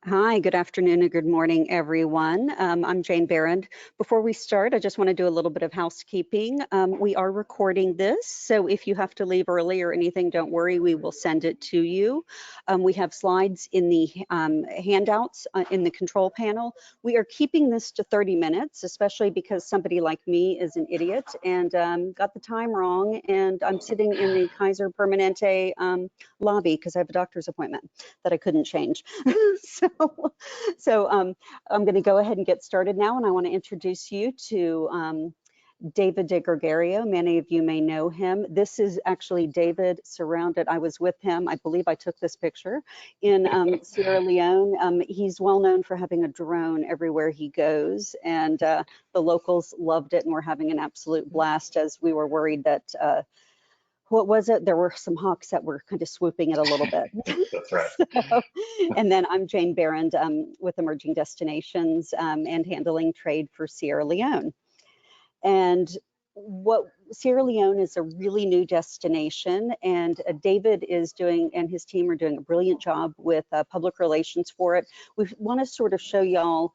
Hi, good afternoon and good morning, everyone. I'm Jane Barrand. Before we start, I just want to do a little bit of housekeeping. We are recording this, so if you have to leave early or anything, don't worry, we will send it to you. We have slides in the handouts in the control panel. We are keeping this to 30 minutes, especially because somebody like me is an idiot and got the time wrong, and I'm sitting in the Kaiser Permanente lobby because I have a doctor's appointment that I couldn't change. So I'm going to go ahead and get started now, and I want to introduce you to David DeGregorio. Many of you may know him. This is actually David surrounded. I was with him. I believe I took this picture in Sierra Leone. He's well known for having a drone everywhere he goes, and the locals loved it and were having an absolute blast, as we were worried that what was it? There were some hawks that were kind of swooping it a little bit. That's right. And then I'm Jane Barrand with Emerging Destinations and handling trade for Sierra Leone. And what Sierra Leone is a really new destination, and David is doing, and his team are doing a brilliant job with public relations for it. We want to sort of show y'all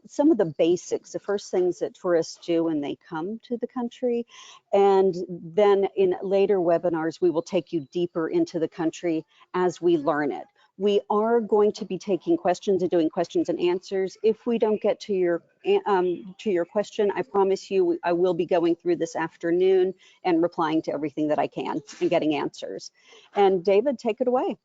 some of the basics, the first things that tourists do when they come to the country. And then in later webinars, we will take you deeper into the country as we learn it. We are going to be taking questions and doing questions and answers. If we don't get to your question, I promise you I will be going through this afternoon and replying to everything that I can and getting answers. And David, take it away.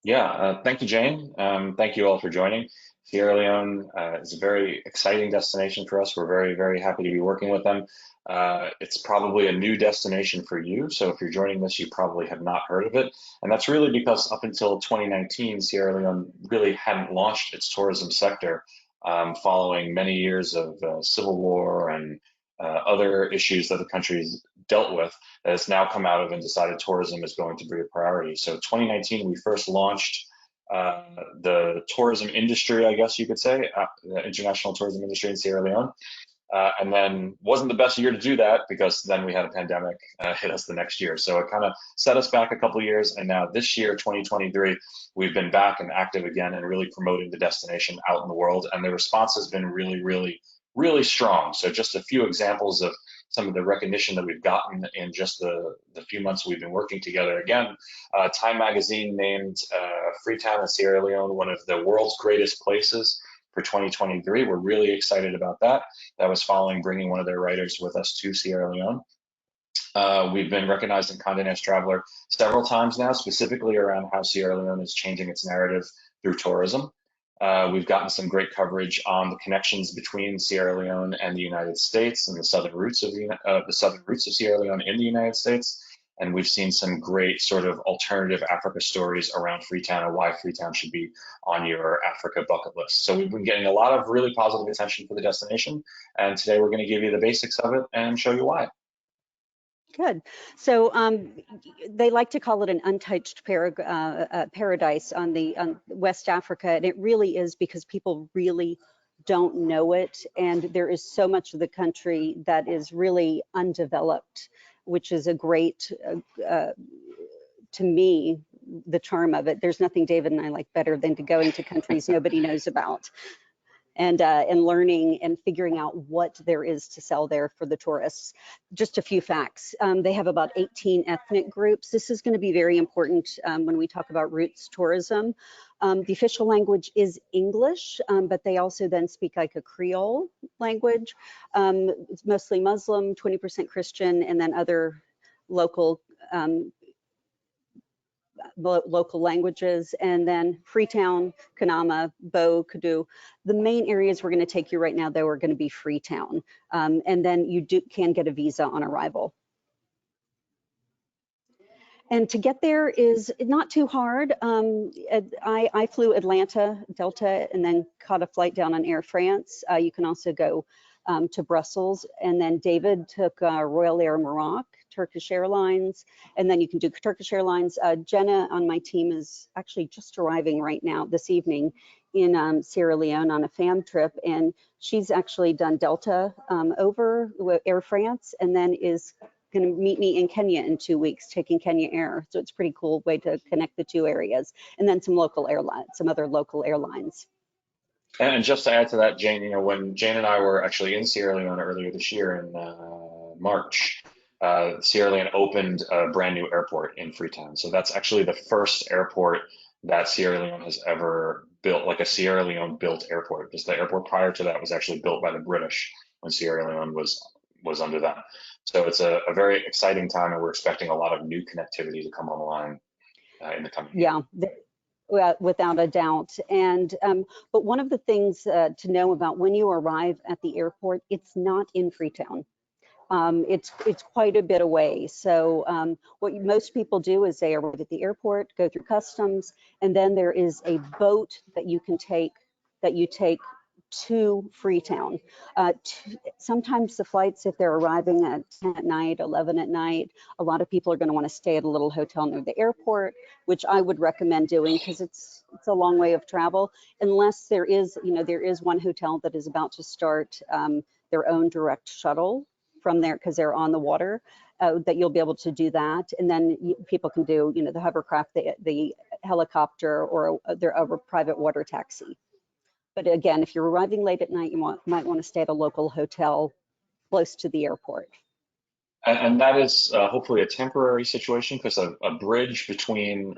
Yeah, thank you, Jane. Thank you all for joining. Sierra Leone is a very exciting destination for us. We're very, very happy to be working with them. It's probably a new destination for you. So if you're joining this, you probably have not heard of it. And that's really because up until 2019, Sierra Leone really hadn't launched its tourism sector following many years of civil war and other issues that the country's dealt with, that has now come out of and decided tourism is going to be a priority. So 2019, we first launched the tourism industry, I guess you could say, the international tourism industry in Sierra Leone. And then wasn't the best year to do that because then we had a pandemic hit us the next year. So it kind of set us back a couple of years. And now this year, 2023, we've been back and active again and really promoting the destination out in the world. And the response has been really, really, really strong. So just a few examples of some of the recognition that we've gotten in just the few months we've been working together. Again, Time Magazine named Freetown in Sierra Leone one of the world's greatest places for 2023. We're really excited about that. That was following bringing one of their writers with us to Sierra Leone. We've been recognized in Condé Nast Traveler several times now, specifically around how Sierra Leone is changing its narrative through tourism. We've gotten some great coverage on the connections between Sierra Leone and the United States and the southern roots of Sierra Leone in the United States. And we've seen some great sort of alternative Africa stories around Freetown and why Freetown should be on your Africa bucket list. So we've been getting a lot of really positive attention for the destination. And today we're going to give you the basics of it and show you why. Good. So they like to call it an untouched paradise on West Africa, and it really is because people really don't know it, and there is so much of the country that is really undeveloped, which is a great, to me, the charm of it. There's nothing David and I like better than to go into countries nobody knows about. And learning and figuring out what there is to sell there for the tourists. Just a few facts. They have about 18 ethnic groups. This is going to be very important when we talk about roots tourism. The official language is English, but they also then speak like a Creole language. It's mostly Muslim, 20% Christian, and then other local languages, and then Freetown, Kanama, Bo, Kadu. The main areas we're going to take you right now, though, are going to be Freetown, and then you can get a visa on arrival. And to get there is not too hard. I flew Atlanta, Delta, and then caught a flight down on Air France. You can also go to Brussels, and then David took Royal Air Maroc, Turkish Airlines, and then you can do Turkish Airlines. Jenna on my team is actually just arriving right now this evening in Sierra Leone on a fam trip, and she's actually done Delta over Air France, and then is going to meet me in Kenya in 2 weeks, taking Kenya Air. So it's a pretty cool way to connect the two areas. And then some local airlines, some other local airlines. And just to add to that, Jane, when Jane and I were actually in Sierra Leone earlier this year in March, Sierra Leone opened a brand new airport in Freetown. So that's actually the first airport that Sierra Leone has ever built, like a Sierra Leone built airport, because the airport prior to that was actually built by the British when Sierra Leone was under them. So it's a very exciting time, and we're expecting a lot of new connectivity to come online in the coming year. Yeah, without a doubt. And but one of the things to know about when you arrive at the airport, it's not in Freetown. It's quite a bit away. So what most people do is they arrive at the airport, go through customs, and then there is a boat that you can take to Freetown. Sometimes the flights, if they're arriving at 10 at night, 11 at night, a lot of people are going to want to stay at a little hotel near the airport, which I would recommend doing because it's a long way of travel. Unless there is one hotel that is about to start their own direct shuttle from there because they're on the water, that you'll be able to do that. And then people can do, the hovercraft, the helicopter, or a private water taxi. But again, if you're arriving late at night, you might want to stay at a local hotel close to the airport. And that is hopefully a temporary situation, because a bridge between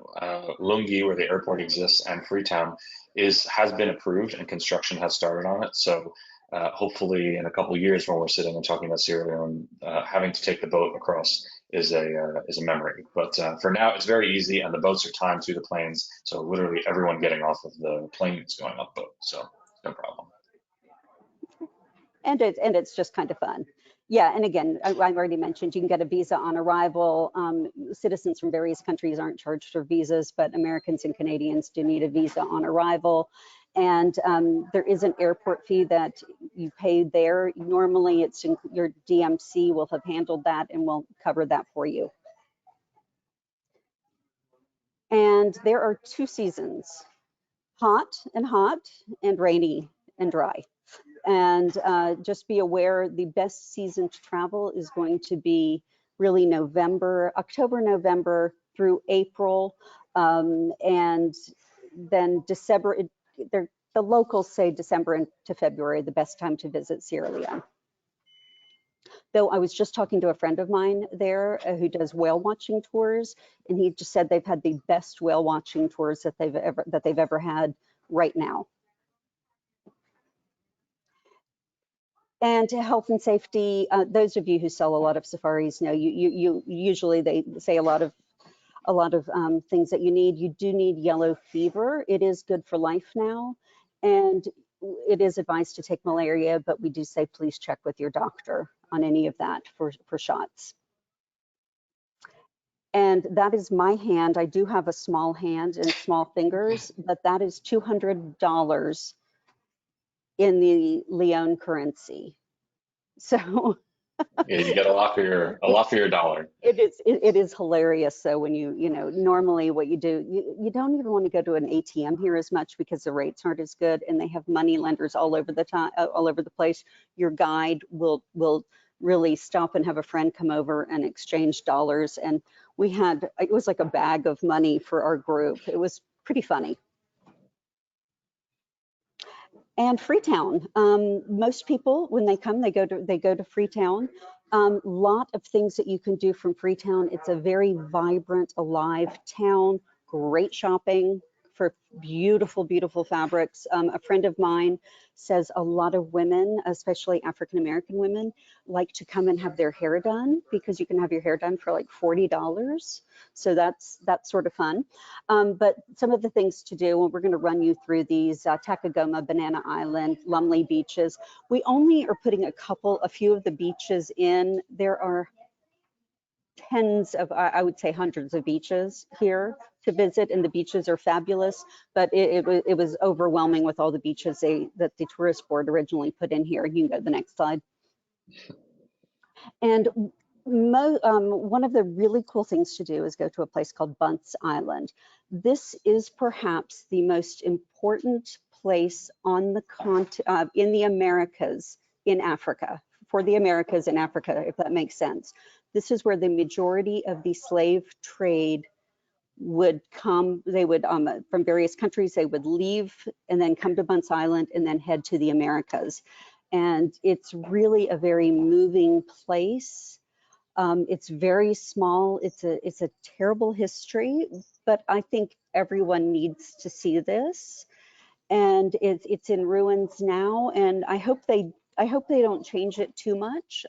Lungi, where the airport exists, and Freetown has been approved, and construction has started on it. So hopefully in a couple of years, when we're sitting and talking about Sierra Leone, having to take the boat across is a memory. But for now, it's very easy, and the boats are timed to the planes. So literally everyone getting off of the plane is going off boat. So no problem. And it's just kind of fun. Yeah, and again, I've already mentioned you can get a visa on arrival. Citizens from various countries aren't charged for visas, but Americans and Canadians do need a visa on arrival. And there is an airport fee that you pay there. Normally, your DMC will have handled that and will cover that for you. And there are 2 seasons: hot and rainy and dry. And just be aware, the best season to travel is going to be really October, November through April. And then December, the locals say December into February, the best time to visit Sierra Leone. Though I was just talking to a friend of mine there who does whale watching tours, and he just said they've had the best whale watching tours that they've ever had right now. And to health and safety, those of you who sell a lot of safaris know you usually they say a lot of things that you need. You do need yellow fever. It is good for life now, and it is advised to take malaria, but we do say please check with your doctor on any of that for shots. And that is my hand. I do have a small hand and small fingers, but that is $200 in the Leone currency. So Yeah, you get a lot for your dollar. It is hilarious. So when normally what you do, you don't even want to go to an ATM here as much because the rates aren't as good, and they have money lenders all over the place. Your guide will really stop and have a friend come over and exchange dollars. And it was like a bag of money for our group. It was pretty funny. And Freetown, most people when they come, they go to Freetown. Lot of things that you can do from Freetown. It's a very vibrant, alive town. Great shopping for beautiful, beautiful fabrics. A friend of mine says a lot of women, especially African American women, like to come and have their hair done because you can have your hair done for like $40. So that's sort of fun. But some of the things to do, and we're going to run you through these: Takagoma, Banana Island, Lumley beaches. We only are putting a few of the beaches in. There are tens of, I would say hundreds of beaches here to visit, and the beaches are fabulous, but it was overwhelming with all the beaches that the tourist board originally put in here. You can go to the next slide. And one of the really cool things to do is go to a place called Buns Island. This is perhaps the most important place on the in the Americas in Africa, for the Americas in Africa, if that makes sense. This is where the majority of the slave trade would come. They would, from various countries, they would leave and then come to Buns Island and then head to the Americas. And it's really a very moving place. It's very small. It's a terrible history, but I think everyone needs to see this. And it's in ruins now, and I hope they don't change it too much.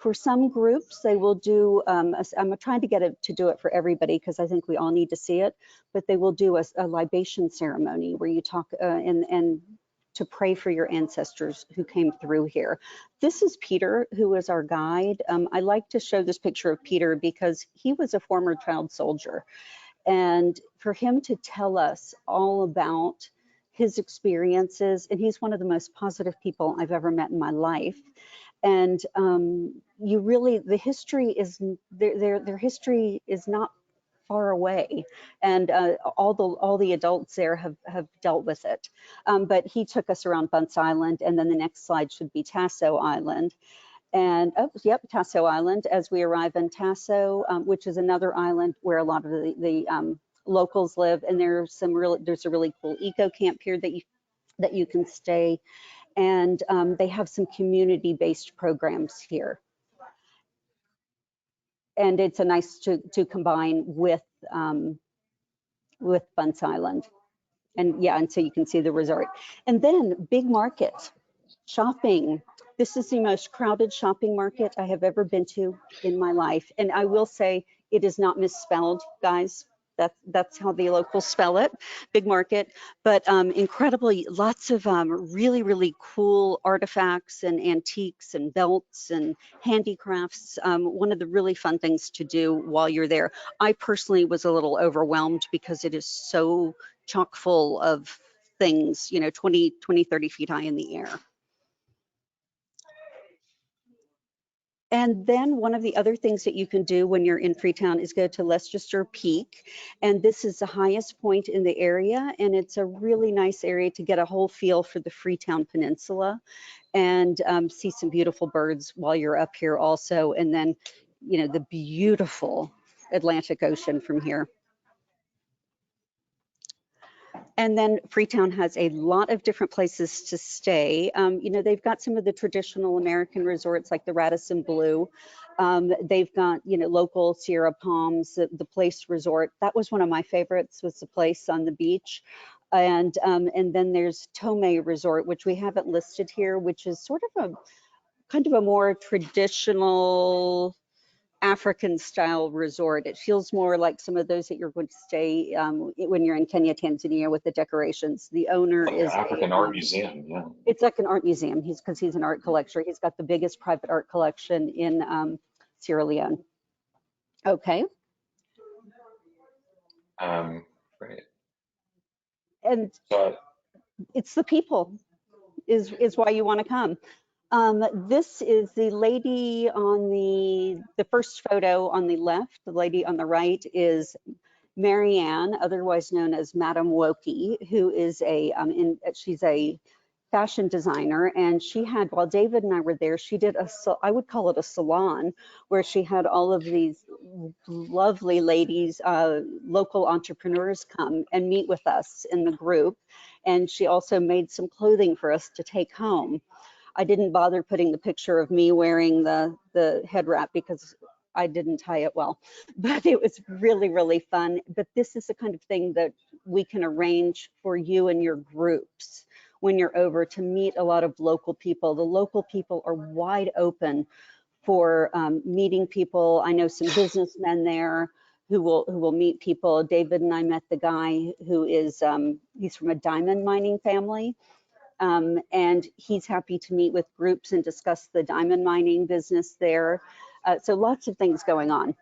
For some groups, they will do. I'm trying to get it to do it for everybody because I think we all need to see it. But they will do a libation ceremony where you talk and to pray for your ancestors who came through here. This is Peter, who is our guide. I like to show this picture of Peter because he was a former child soldier, and for him to tell us all about his experiences, and he's one of the most positive people I've ever met in my life. And you really, the history is their history is not far away, and all the adults there have dealt with it. But he took us around Buns Island, and then the next slide should be Tasso Island. And oh, yep, Tasso Island, as we arrive in Tasso, which is another island where a lot of the locals live. And there's a really cool eco camp here that you can stay. And they have some community-based programs here. And it's a nice to combine with Buns Island. And yeah, and so you can see the resort. And then big market, shopping. This is the most crowded shopping market I have ever been to in my life. And I will say it is not misspelled, guys. That's how the locals spell it, big market. But incredibly, lots of really, really cool artifacts and antiques and belts and handicrafts. One of the really fun things to do while you're there. I personally was a little overwhelmed because it is so chock full of things, 20, 30 feet high in the air. And then one of the other things that you can do when you're in Freetown is go to Leester Peak. And this is the highest point in the area. And it's a really nice area to get a whole feel for the Freetown Peninsula and see some beautiful birds while you're up here also. And then, the beautiful Atlantic Ocean from here. And then Freetown has a lot of different places to stay. They've got some of the traditional American resorts like the Radisson Blu. They've got, local Sierra Palms, the Place Resort. That was one of my favorites, was the Place on the beach. And then there's Tome Resort, which we haven't listed here, which is sort of a more traditional African style resort. It feels more like some of those that you're going to stay when you're in Kenya, Tanzania with the decorations. The owner like is an African art museum. Yeah, it's like an art museum. Because he's an art collector. He's got the biggest private art collection in Sierra Leone. Okay. Great. And So it's the people is why you want to come. This is the lady on the first photo on the left. The lady on the right is Marianne, otherwise known as Madame Woki, who is she's a fashion designer. And she had, while David and I were there, she did I would call it a salon, where she had all of these lovely ladies, local entrepreneurs come and meet with us in the group. And she also made some clothing for us to take home. I didn't bother putting the picture of me wearing the head wrap because I didn't tie it well, but it was really, really fun. But this is the kind of thing that we can arrange for you and your groups when you're over, to meet a lot of local people. The local people are wide open for meeting people. I know some businessmen there who will meet people. David and I met the guy who is, he's from a diamond mining family. And he's happy to meet with groups and discuss the diamond mining business there. So lots of things going on.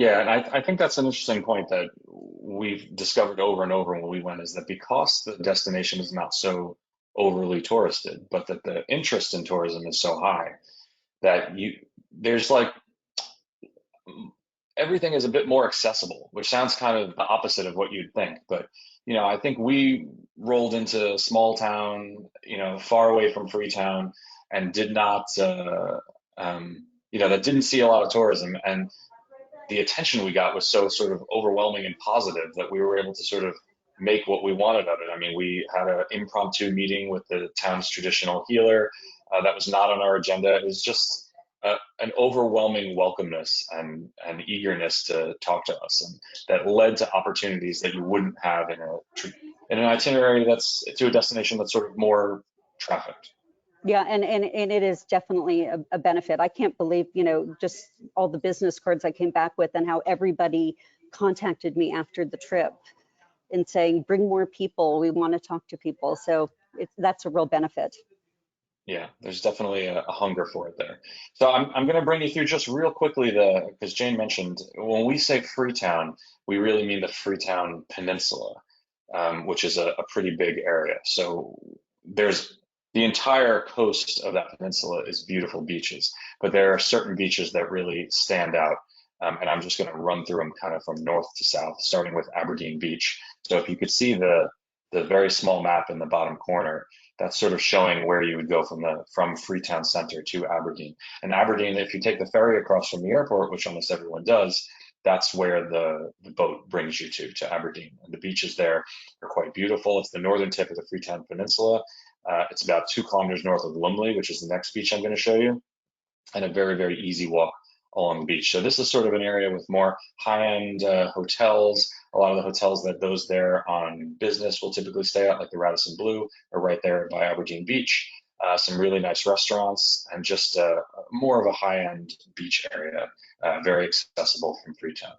yeah, and I think that's an interesting point that we've discovered over and over when we went, is that because the destination is not so overly touristed, but that the interest in tourism is so high that there's like everything is a bit more accessible, which sounds kind of the opposite of what you'd think. But, I think we rolled into a small town, far away from Freetown, and did not that didn't see a lot of tourism, and the attention we got was so sort of overwhelming and positive that we were able to sort of make what we wanted of it. I mean, we had an impromptu meeting with the town's traditional healer that was not on our agenda. It was just an overwhelming welcomeness and eagerness to talk to us, and that led to opportunities that you wouldn't have in an itinerary that's to a destination that's sort of more trafficked. Yeah, and it is definitely a benefit. I can't believe, just all the business cards I came back with and how everybody contacted me after the trip and saying, bring more people, we want to talk to people. So that's a real benefit. Yeah, there's definitely a hunger for it there. So I'm going to bring you through just real quickly because Jane mentioned when we say Freetown, we really mean the Freetown Peninsula, which is a pretty big area. So there's the entire coast of that peninsula is beautiful beaches, but there are certain beaches that really stand out. And I'm just going to run through them kind of from north to south, starting with Aberdeen Beach. So if you could see the very small map in the bottom corner, that's sort of showing where you would go from Freetown Center to Aberdeen. And Aberdeen, if you take the ferry across from the airport, which almost everyone does, that's where the boat brings you to Aberdeen. And the beaches there are quite beautiful. It's the northern tip of the Freetown Peninsula. It's about 2 kilometers north of Lumley, which is the next beach I'm going to show you, and a very, very easy walk along the beach. So this is sort of an area with more high-end hotels. A lot of the hotels that those there on business will typically stay at, like the Radisson Blu, are right there by Aberdeen Beach. Some really nice restaurants, and just more of a high-end beach area, very accessible from Freetown.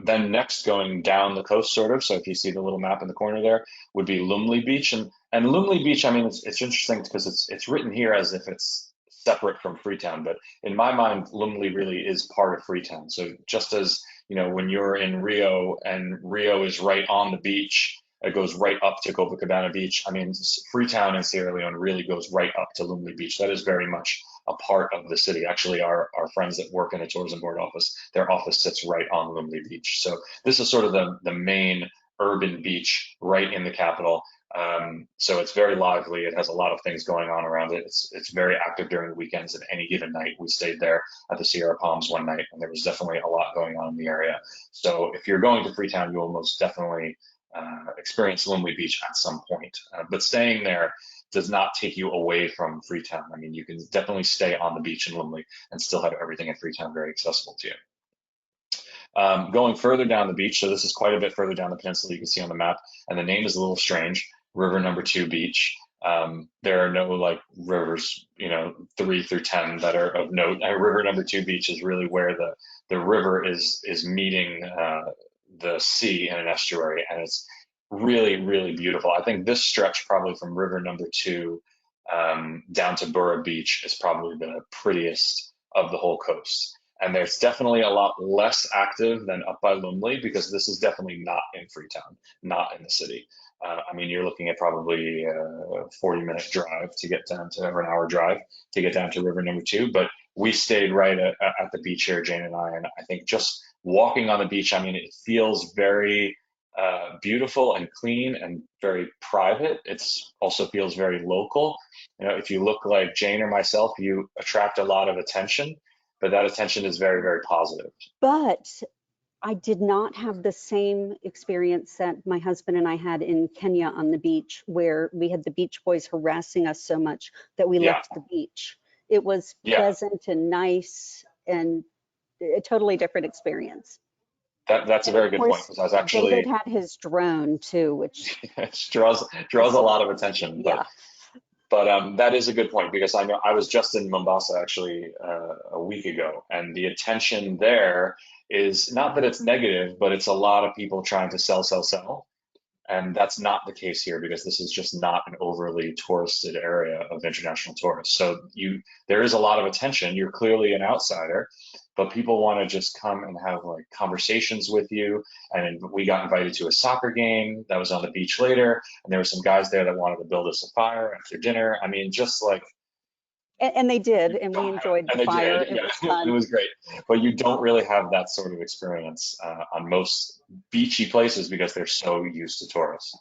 Then next, going down the coast, sort of. So if you see the little map in the corner there, would be Lumley Beach, and Lumley Beach. I mean, it's interesting because it's written here as if it's separate from Freetown, but in my mind, Lumley really is part of Freetown. So just as when you're in Rio and Rio is right on the beach, it goes right up to Copacabana Beach. I mean, Freetown in Sierra Leone really goes right up to Lumley Beach. That is very much a part of the city. Actually, our friends that work in the tourism board office, their office sits right on Lumley Beach. So this is sort of the main urban beach right in the capital. So it's very lively. It has a lot of things going on around it. It's very active during the weekends. And any given night, we stayed there at the Sierra Palms one night, and there was definitely a lot going on in the area. So if you're going to Freetown, you will most definitely experience Lumley Beach at some point. But staying there does not take you away from Freetown. I mean, you can definitely stay on the beach in Lumley and still have everything in Freetown very accessible to you. Going further down the beach, so this is quite a bit further down the peninsula, you can see on the map, and the name is a little strange, River Number 2 Beach. There are no like rivers, 3 through 10 that are of note. River Number 2 Beach is really where the river is meeting the sea in an estuary, and it's really, really beautiful. I think this stretch probably from River Number 2 down to Bora Beach is probably the prettiest of the whole coast. And there's definitely a lot less active than up by Lumley, because this is definitely not in Freetown, not in the city. I mean, you're looking at probably a 40-minute drive to get down to, or an hour drive to get down to River Number 2. But we stayed right at the beach here, Jane and I think just walking on the beach, I mean, it feels very beautiful and clean and very private. It's also feels very local. If you look like Jane or myself, you attract a lot of attention, but that attention is very, very positive. But I did not have the same experience that my husband and I had in Kenya on the beach, where we had the beach boys harassing us so much that we Yeah, left the beach. It was yeah, pleasant and nice and a totally different experience. that's a And of very good point, course, because I was David actually had his drone too, which it draws a was, lot of attention, yeah. but that is a good point, because I know I was just in Mombasa actually a week ago, and the attention there is not that it's negative, but it's a lot of people trying to sell, sell, sell. And that's not the case here, because this is just not an overly touristed area of international tourists. So there is a lot of attention. You're clearly an outsider, but people want to just come and have like conversations with you. And we got invited to a soccer game that was on the beach later, and there were some guys there that wanted to build us a fire after dinner. I mean, just like And they did, you and we don't have, enjoyed the and they fire. did, It yeah, was it fun. was great. But you don't really have that sort of experience on most beachy places, because they're so used to tourists.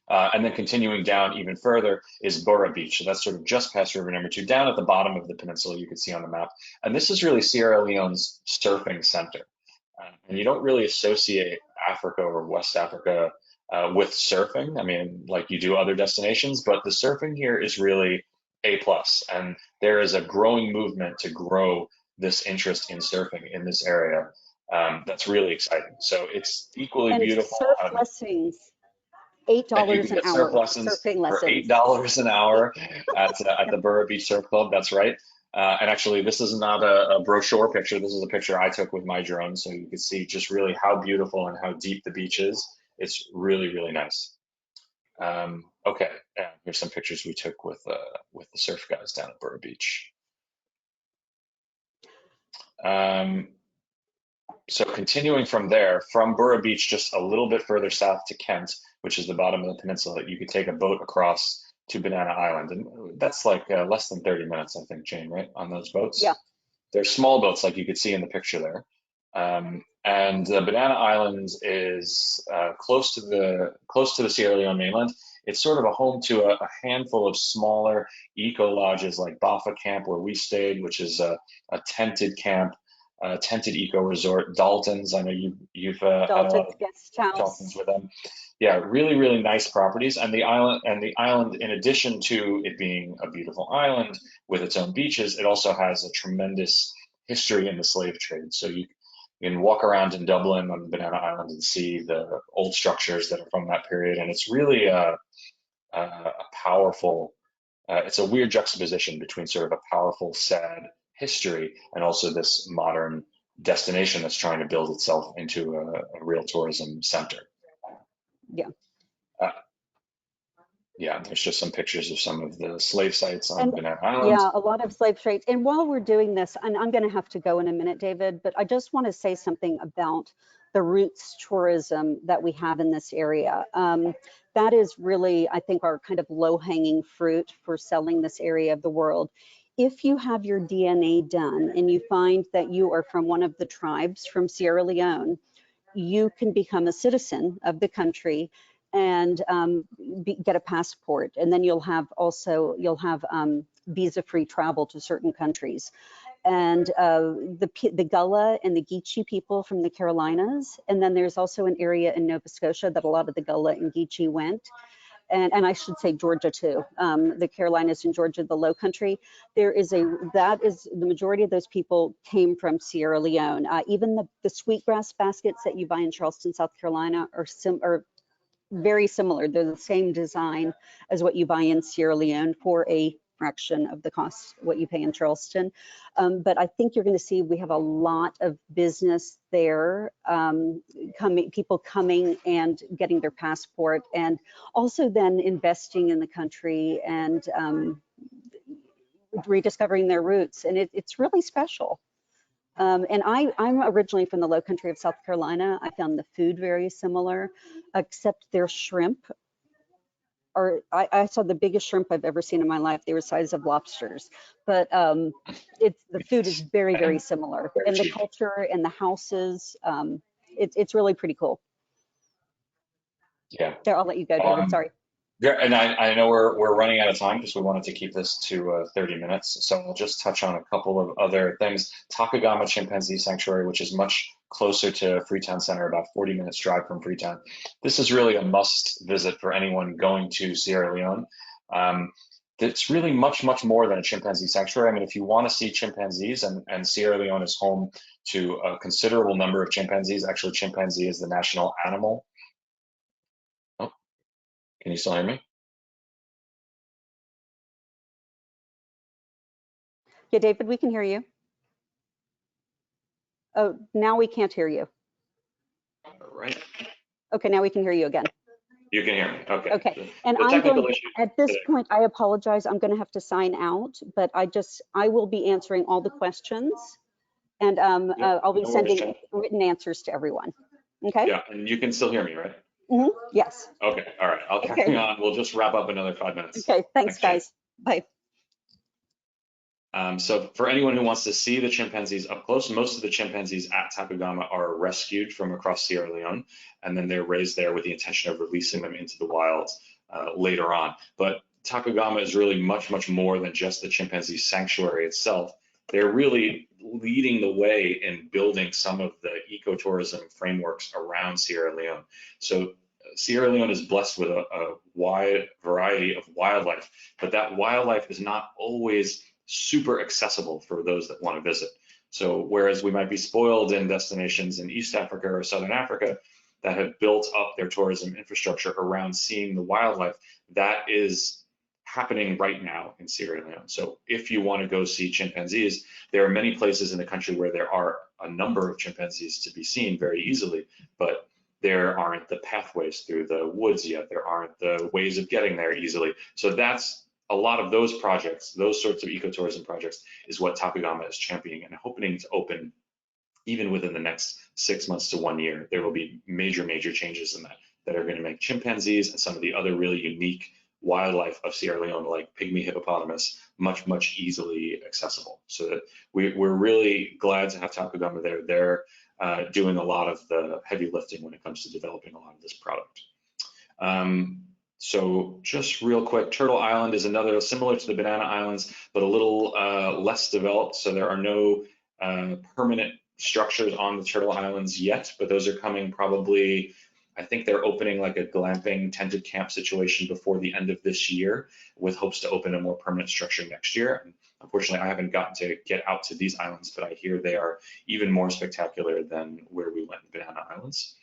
And then continuing down even further is Bora Beach. So that's sort of just past river number 2, down at the bottom of the peninsula, you can see on the map. And this is really Sierra Leone's surfing center. And you don't really associate Africa or West Africa with surfing. I mean, like you do other destinations, but the surfing here is really A plus. And there is a growing movement to grow this interest in surfing in this area. That's really exciting. So it's equally And beautiful. surf lessons, And you can $8 an get surf hour, lessons surfing for lessons. $8 an hour at the Bora Beach Surf Club. That's right. And actually, this is not a brochure picture. This is a picture I took with my drone, so you can see just really how beautiful and how deep the beach is. It's really, really nice. Okay, and here's some pictures we took with the surf guys down at Bora Beach. So continuing from there, from Bora Beach, just a little bit further south to Kent, which is the bottom of the peninsula, you could take a boat across to Banana Island. And that's like less than 30 minutes, I think, Jane, right, on those Yeah. boats? They're small boats, like you could see in the picture there. And Banana Island is close to the Sierra Leone mainland. It's sort of a home to a handful of smaller eco lodges like Bafa Camp, where we stayed, which is a tented camp, tented eco resort. Dalton's, I know you've had a lot Dalton's of guest Dalton's house. with them. Yeah, really, really nice properties. And the island, in addition to it being a beautiful island with its own beaches, it also has a tremendous history in the slave trade. So you can walk around in Dublin on Banana Island and see the old structures that are from that period. And it's really a powerful, it's a weird juxtaposition between sort of a powerful, sad history and also this modern destination that's trying to build itself into a real tourism center. Yeah. Uh, yeah, there's just some pictures of some of the slave sites on And Banana Island. yeah, a lot of slave trades. And while we're doing this, and I'm going to have to go in a minute, David, but I just want to say something about the roots tourism that we have in this area. That is really, I think, our kind of low-hanging fruit for selling this area of the world. If you have your DNA done and you find that you are from one of the tribes from Sierra Leone, you can become a citizen of the country and get a passport, and then you'll have visa-free travel to certain countries. And the Gullah and the Geechee people from the Carolinas, and then there's also an area in Nova Scotia that a lot of the Gullah and Geechee went. And I should say Georgia too, the Carolinas and Georgia, the Low Country. That is the majority of those people came from Sierra Leone. Even the sweetgrass baskets that you buy in Charleston, South Carolina, are very similar. They're the same design as what you buy in Sierra Leone for a fraction of the cost what you pay in Charleston. But I think you're going to see we have a lot of business there, people coming and getting their passport, and also then investing in the country and rediscovering their roots. And it's really special. And I'm originally from the Low Country of South Carolina. I found the food very similar, except their shrimp I saw the biggest shrimp I've ever seen in my life. They were the size of lobsters, but the food is very, very And similar, very and the cheap. culture and the houses. It's really pretty cool. Yeah. There, I'll let you go, David. Um, Sorry. Yeah, and I know we're running out of time because we wanted to keep this to 30 minutes. So I'll just touch on a couple of other things. Takagama Chimpanzee Sanctuary, which is much closer to Freetown Center, about 40 minutes drive from Freetown. This is really a must visit for anyone going to Sierra Leone. It's really much, much more than a chimpanzee sanctuary. I mean, if you want to see chimpanzees, and Sierra Leone is home to a considerable number of chimpanzees. Actually, chimpanzee is the national animal. Oh, can you still hear me? Yeah, David, we can hear you. Oh, now we can't hear you. All right. Okay, now we can hear you again. You can hear me. Okay. Okay, and The I'm technical going to, issue at this today. point, I apologize. I'm going to have to sign out, but I will be answering all the questions, and Yeah, I'll be no worries, sending Jen. written answers to everyone. Okay? Yeah, and you can still hear me, right? Yes. Okay, all right. I'll carry Okay. on. We'll just wrap up another 5 minutes. Okay. Thanks, Thanks, Jane. guys. Bye. So for anyone who wants to see the chimpanzees up close, most of the chimpanzees at Takagama are rescued from across Sierra Leone, and then they're raised there with the intention of releasing them into the wild later on. But Takagama is really much, much more than just the Chimpanzee Sanctuary itself. They're really leading the way in building some of the ecotourism frameworks around Sierra Leone. So Sierra Leone is blessed with a wide variety of wildlife, but that wildlife is not always super accessible for those that want to visit. So whereas we might be spoiled in destinations in East Africa or Southern Africa that have built up their tourism infrastructure around seeing the wildlife, that is happening right now in Sierra Leone. So if you want to go see chimpanzees, there are many places in the country where there are a number of chimpanzees to be seen very easily, but there aren't the pathways through the woods yet. There aren't the ways of getting there easily. So that's a lot of those projects, those sorts of ecotourism projects is what Takagama is championing and hoping to open even within the next 6 months to 1 year. There will be major, major changes in that are going to make chimpanzees and some of the other really unique wildlife of Sierra Leone, like pygmy hippopotamus, much, much easily accessible. So that we're really glad to have Takagama there. They're doing a lot of the heavy lifting when it comes to developing a lot of this product. So just real quick, Turtle Island is another similar to the Banana Islands, but a little less developed. So there are no permanent structures on the Turtle Islands yet, but those are coming probably. I think they're opening like a glamping tented camp situation before the end of this year, with hopes to open a more permanent structure next year. And unfortunately, I haven't gotten to get out to these islands, but I hear they are even more spectacular than where we went in Banana Islands.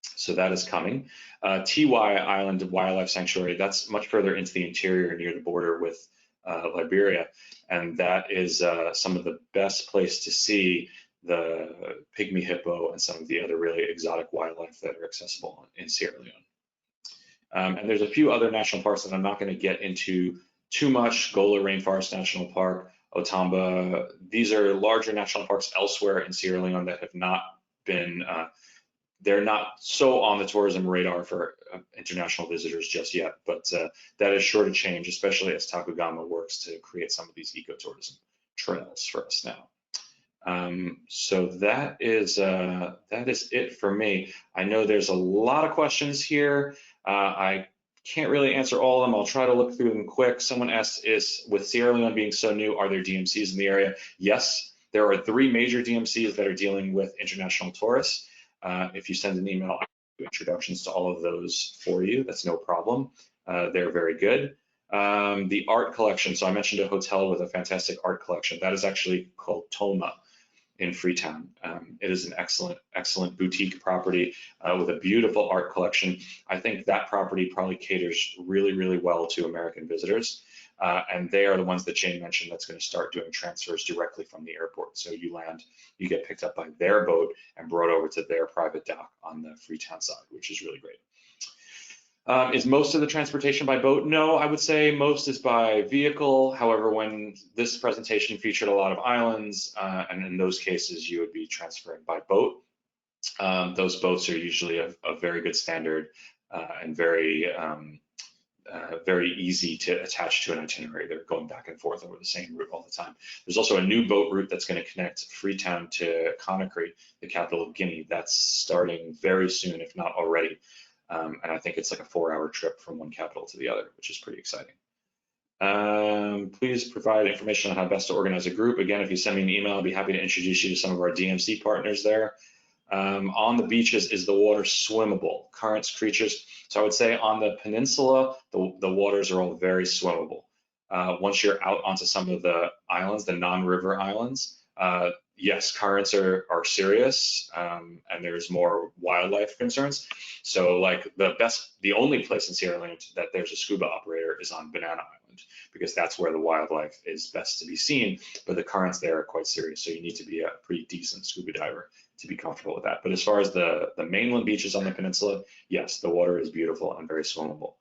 So that is coming. TY Island Wildlife Sanctuary, that's much further into the interior near the border with Liberia. And that is some of the best place to see the pygmy hippo and some of the other really exotic wildlife that are accessible in Sierra Leone. And there's a few other national parks that I'm not going to get into too much. Goola Rainforest National Park, Otamba. These are larger national parks elsewhere in Sierra Leone that have not been, they're not so on the tourism radar for international visitors just yet, but that is sure to change, especially as Takagama works to create some of these ecotourism trails for us now. So that is it for me. I know there's a lot of questions here. I can't really answer all of them. I'll try to look through them quick. Someone asked, is with Sierra Leone being so new, are there DMCs in the area? Yes, there are 3 major DMCs that are dealing with international tourists. If you send an email, I do introductions to all of those for you. That's no problem. They're very good. The art collection. So I mentioned a hotel with a fantastic art collection. That is actually called Toma in Freetown. It is an excellent, excellent boutique property with a beautiful art collection. I think that property probably caters really, really well to American visitors. And they are the ones that Jane mentioned that's going to start doing transfers directly from the airport. So you land, you get picked up by their boat and brought over to their private dock on the Freetown side, which is really great. Is most of the transportation by boat? No, I would say most is by vehicle. However, when this presentation featured a lot of islands, and in those cases, you would be transferring by boat. Those boats are usually of very good standard and very easy to attach to an itinerary. They're going back and forth over the same route all the time. There's also a new boat route that's going to connect Freetown to Conakry, the capital of Guinea. That's starting very soon, if not already. And I think it's like a 4-hour trip from one capital to the other, which is pretty exciting. Please provide information on how best to organize a group. Again, if you send me an email, I'll be happy to introduce you to some of our DMC partners there. On the beaches, is the water swimmable? Currents, creatures. So I would say on the peninsula, the waters are all very swimmable. Once you're out onto some of the islands, the non-river islands, yes, currents are serious, and there's more wildlife concerns. So like the only place in Sierra Leone that there's a scuba operator is on Banana Island, because that's where the wildlife is best to be seen, but the currents there are quite serious. So you need to be a pretty decent scuba diver to be comfortable with that. But as far as the mainland beaches on the peninsula, yes, the water is beautiful and very swimmable.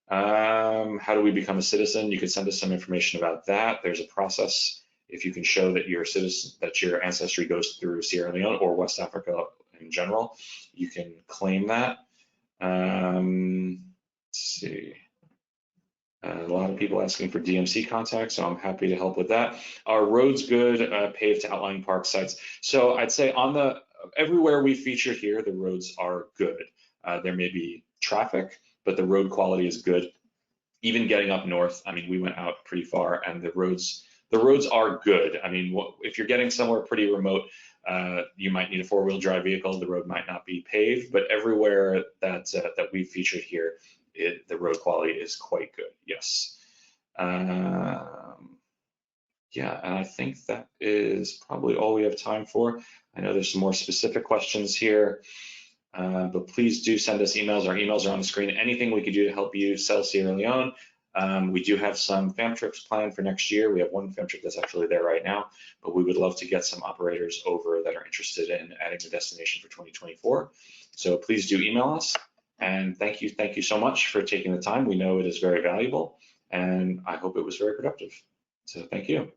How do we become a citizen? You could send us some information about that. There's a process. If you can show that you're a citizen, that your ancestry goes through Sierra Leone or West Africa in general, you can claim that. Let's see. A lot of people asking for DMC contacts, so I'm happy to help with that. Are roads good, paved to outlying park sites? So I'd say everywhere we feature here, the roads are good. There may be traffic, but the road quality is good. Even getting up north, I mean, we went out pretty far, and the roads are good. I mean, if you're getting somewhere pretty remote, you might need a four-wheel drive vehicle. The road might not be paved, but everywhere that we featured here, the road quality is quite good. Yes. Yeah, and I think that is probably all we have time for. I know there's some more specific questions here, but please do send us emails. Our emails are on the screen. Anything we could do to help you sell Sierra Leone. We do have some fam trips planned for next year. We have one fam trip that's actually there right now, but we would love to get some operators over that are interested in adding the destination for 2024. So please do email us. And thank you so much for taking the time. We know it is very valuable, and I hope it was very productive. So thank you.